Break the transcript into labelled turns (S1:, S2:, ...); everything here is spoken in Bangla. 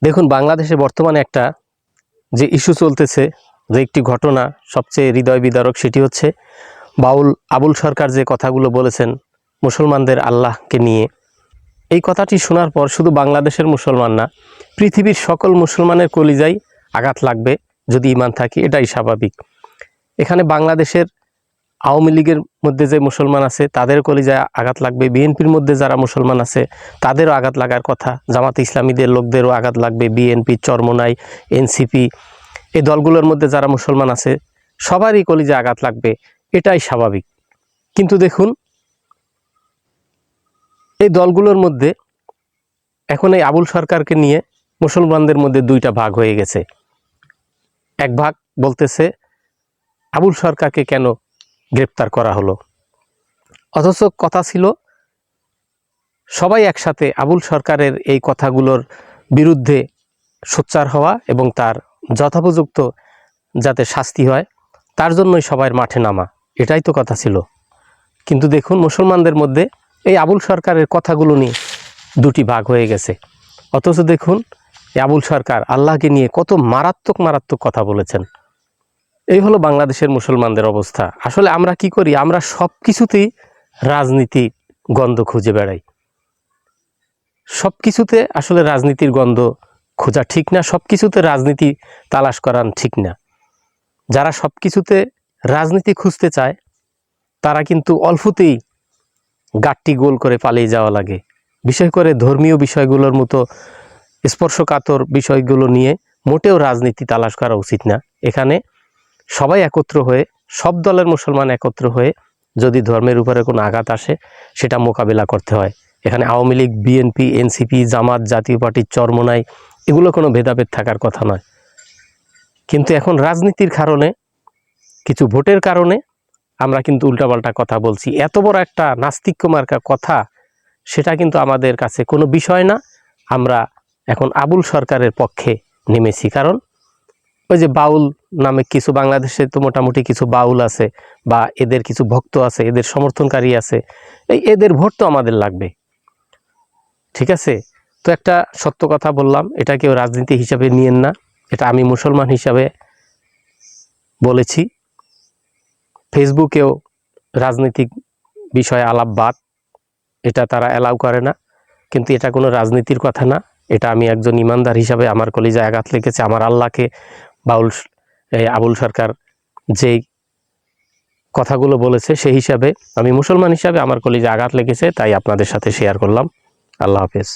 S1: দেখুন, বাংলাদেশে বর্তমানে একটা যে ইস্যু চলতেছে, যে একটি ঘটনা সবচেয়ে হৃদয় বিদারক, সেটি হচ্ছে আবুল সরকার যে কথাগুলো বলেছেন মুসলমানদের আল্লাহকে নিয়ে। এই কথাটি শোনার পর শুধু বাংলাদেশের মুসলমান না, পৃথিবীর সকল মুসলমানের কলিজায় আঘাত লাগবে যদি ঈমান থাকে, এটাই স্বাভাবিক। এখানে বাংলাদেশের আওয়ামী লীগের মধ্যে যে মুসলমান আছে তাদের কলিজায় আঘাত লাগবে, বিএনপির মধ্যে যারা মুসলমান আছে তাদেরও আঘাত লাগার কথা, জামাতে ইসলামীদের লোকদেরও আঘাত লাগবে, বিএনপি, চরমোনাই, এনসিপি, এই দলগুলোর মধ্যে যারা মুসলমান আছে সবারই কলিজায় আঘাত লাগবে, এটাই স্বাভাবিক। কিন্তু দেখুন, এই দলগুলোর মধ্যে এখন এই আবুল সরকারকে নিয়ে মুসলমানদের মধ্যে দুইটা ভাগ হয়ে গেছে। এক ভাগ বলতেছে আবুল সরকারকে কেন গ্রেপ্তার করা হলো, অথচ কথা ছিল সবাই একসাথে আবুল সরকারের এই কথাগুলোর বিরুদ্ধে সোচ্চার হওয়া এবং তার যথোপযুক্ত যাতে শাস্তি হয় তার জন্যই সবার মাঠে নামা, এটাই তো কথা ছিল। কিন্তু দেখুন, মুসলমানদের মধ্যে এই আবুল সরকারের কথাগুলো নিয়ে দুটি ভাগ হয়ে গেছে। অথচ দেখুন, এই আবুল সরকার আল্লাহকে নিয়ে কত মারাত্মক মারাত্মক কথা বলেছেন। এই হলো বাংলাদেশের মুসলমানদের অবস্থা। আসলে আমরা কি করি, আমরা সব কিছুতেই রাজনীতি গন্ধ খুঁজে বেড়াই। সব কিছুতে আসলে রাজনীতির গন্ধ খোঁজা ঠিক না, সব কিছুতে রাজনীতি তালাশ করা ঠিক না। যারা সব কিছুতে রাজনীতি খুঁজতে চায় তারা কিন্তু অল্পতেই গাট্টি গোল করে পালিয়ে যাওয়া লাগে। বিশেষ করে ধর্মীয় বিষয়গুলোর মতো স্পর্শকাতর বিষয়গুলো নিয়ে মোটেও রাজনীতি তালাশ করা উচিত না। এখানে সবাই একত্র হয়ে, সব দলের মুসলমান একত্র হয়ে যদি ধর্মের উপরে কোনো আঘাত আসে সেটা মোকাবিলা করতে হয়। এখানে আওয়ামী লীগ, বিএনপি, এনসিপি, জামাত, জাতীয় পার্টি, চরমোনাই, এগুলো কোনো ভেদাভেদ থাকার কথা নয়। কিন্তু এখন রাজনীতির কারণে, কিছু ভোটের কারণে আমরা কিন্তু উল্টাপাল্টা কথা বলছি। এত বড় একটা নাস্তিক্য মার্কা কথা, সেটা কিন্তু আমাদের কাছে কোনো বিষয় না। আমরা এখন আবুল সরকারের পক্ষে নেমেছি, কারণ ওই যে বাউল নামে কিছু, বাংলাদেশে তো মোটামুটি কিছু বাউল আছে বা এদের কিছু ভক্ত আছে, এদের সমর্থনকারী আছে, এদের ভোট তো আমাদের লাগবে, ঠিক আছে? তো একটা সত্য কথা বললাম, এটা কেউ রাজনীতি হিসাবে নিয়েন না, এটা আমি মুসলমান হিসাবে বলেছি। ফেসবুকেও রাজনৈতিক বিষয়ে আলাপবাদ, এটা তারা অ্যালাউ করে না, কিন্তু এটা কোনো রাজনীতির কথা না। এটা আমি একজন ইমানদার হিসাবে আমার কলিজায় আঘাত লেগেছে। আমার আল্লাহকে আবুল সরকার যেই কথাগুলো বলেছে সেই হিসাবে, আমি মুসলমান হিসাবে আমার কলিজায় আঘাত লেগেছে, তাই আপনাদের সাথে শেয়ার করলাম। আল্লাহ হাফেজ।